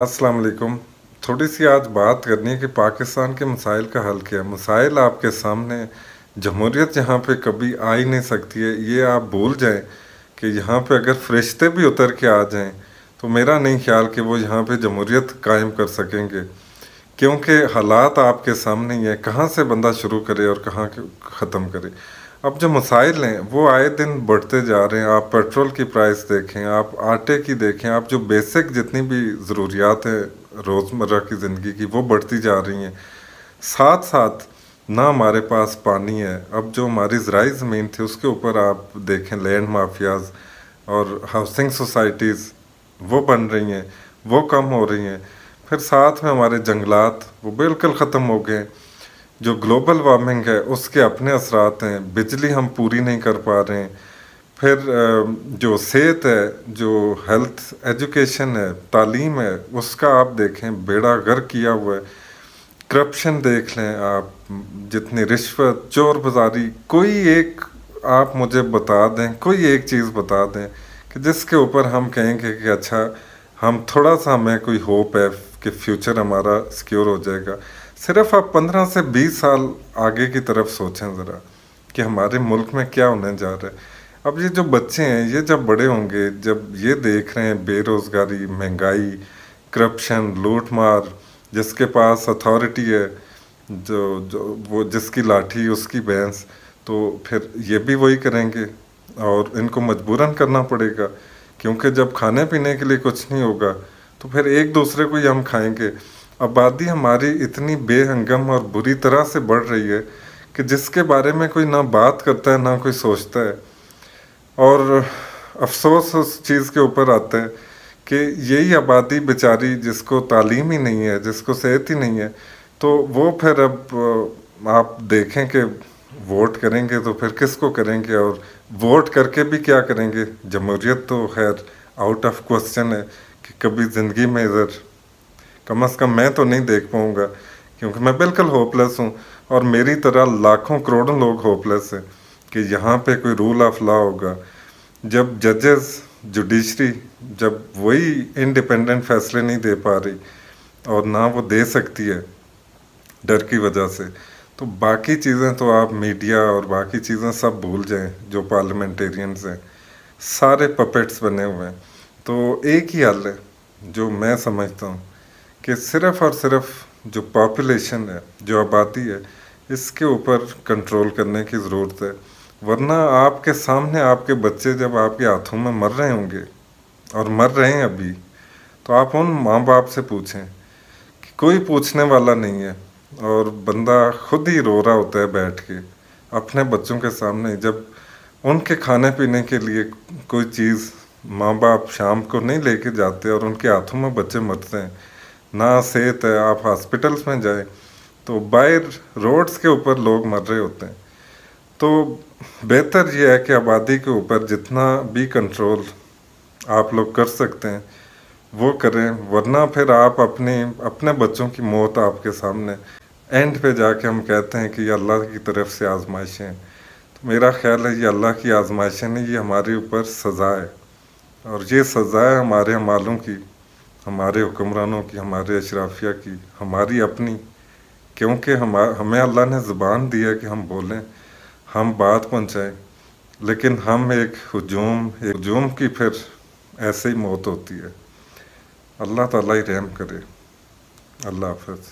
अस्सलाम वालेकुम। थोड़ी सी आज बात करनी है कि पाकिस्तान के मसाइल का हल क्या है। मसाइल आपके सामने, जमहूरियत यहाँ पे कभी आ ही नहीं सकती है। ये आप भूल जाएं कि यहाँ पे अगर फरिश्ते भी उतर के आ जाएं तो मेरा नहीं ख्याल कि वो यहाँ पे जमहूरियत कायम कर सकेंगे, क्योंकि हालात आपके सामने ही है। कहाँ से बंदा शुरू करे और कहाँ ख़त्म करे। अब जो मसाइल हैं वो आए दिन बढ़ते जा रहे हैं। आप पेट्रोल की प्राइस देखें, आप आटे की देखें, आप जो बेसिक जितनी भी ज़रूरियात हैं रोज़मर्रा की ज़िंदगी की, वो बढ़ती जा रही हैं। साथ साथ ना हमारे पास पानी है। अब जो हमारी ज़राई ज़मीन थी उसके ऊपर आप देखें, लैंड माफियाज़ और हाउसिंग सोसाइटीज़ वो बन रही हैं, वो कम हो रही हैं। फिर साथ में हमारे जंगलात वो बिल्कुल ख़त्म हो गए। जो ग्लोबल वार्मिंग है उसके अपने असरात हैं। बिजली हम पूरी नहीं कर पा रहे हैं। फिर जो सेहत है, जो हेल्थ एजुकेशन है, तालीम है, उसका आप देखें बेड़ा गर्क किया हुआ है। करप्शन देख लें आप, जितनी रिश्वत, चोर बाजारी, कोई एक आप मुझे बता दें, कोई एक चीज़ बता दें कि जिसके ऊपर हम कहेंगे कि अच्छा हम थोड़ा सा, हमें कोई होप है कि फ्यूचर हमारा सिक्योर हो जाएगा। सिर्फ आप 15 से 20 साल आगे की तरफ सोचें ज़रा कि हमारे मुल्क में क्या होने जा रहा है। अब ये जो बच्चे हैं ये जब बड़े होंगे, जब ये देख रहे हैं बेरोज़गारी, महंगाई, करप्शन, लूट मार, जिसके पास अथॉरिटी है, जो जो वो जिसकी लाठी उसकी भैंस, तो फिर ये भी वही करेंगे और इनको मजबूरन करना पड़ेगा, क्योंकि जब खाने पीने के लिए कुछ नहीं होगा तो फिर एक दूसरे को ही हम खाएंगे। आबादी हमारी इतनी बेहंगम और बुरी तरह से बढ़ रही है कि जिसके बारे में कोई ना बात करता है ना कोई सोचता है। और अफसोस उस चीज़ के ऊपर आता है कि यही आबादी बेचारी, जिसको तालीम ही नहीं है, जिसको सेहत ही नहीं है, तो वो फिर अब आप देखें कि वोट करेंगे तो फिर किसको करेंगे, और वोट करके भी क्या करेंगे। जमहूरियत तो खैर आउट ऑफ क्वेश्चन है कि कभी ज़िंदगी में इधर कम अज़ कम मैं तो नहीं देख पाऊँगा, क्योंकि मैं बिल्कुल होपलेस हूँ और मेरी तरह लाखों करोड़ों लोग होपलेस हैं कि यहाँ पे कोई रूल ऑफ लॉ होगा। जब जजेस, जुडिशरी, जब वही इंडिपेंडेंट फैसले नहीं दे पा रही और ना वो दे सकती है डर की वजह से, तो बाकी चीज़ें तो आप मीडिया और बाकी चीज़ें सब भूल जाएं। जो पार्लियामेंटेरियंस हैं सारे पपेट्स बने हुए हैं। तो एक ही हल है जो मैं समझता हूँ कि सिर्फ़ और सिर्फ जो पॉपुलेशन है, जो आबादी है, इसके ऊपर कंट्रोल करने की ज़रूरत है। वरना आपके सामने आपके बच्चे जब आपके हाथों में मर रहे होंगे, और मर रहे हैं अभी, तो आप उन माँ बाप से पूछें कि कोई पूछने वाला नहीं है और बंदा खुद ही रो रहा होता है बैठ के अपने बच्चों के सामने। जब उनके खाने पीने के लिए कोई चीज़ माँ बाप शाम को नहीं लेके जाते और उनके हाथों में बच्चे मरते हैं, ना सेहत है, आप हॉस्पिटल्स में जाए तो बाहर रोड्स के ऊपर लोग मर रहे होते हैं। तो बेहतर ये है कि आबादी के ऊपर जितना भी कंट्रोल आप लोग कर सकते हैं वो करें, वरना फिर आप अपने बच्चों की मौत आपके सामने, एंड पे जाके हम कहते हैं कि ये अल्लाह की तरफ से आजमाइशें हैं। तो मेरा ख्याल है ये अल्लाह की आजमाइशें नहीं, ये हमारे ऊपर सज़ा है। और ये सज़ा है हमारे मालों की, हमारे हुक्मरानों की, हमारे अशराफिया की, हमारी अपनी। क्योंकि हमें अल्लाह ने ज़ुबान दी है कि हम बोलें, हम बात पहुँचाएँ, लेकिन हम एक हुजूम की फिर ऐसे ही मौत होती है। अल्लाह ताला ही रहम करे। अल्लाह हाफ़िज़।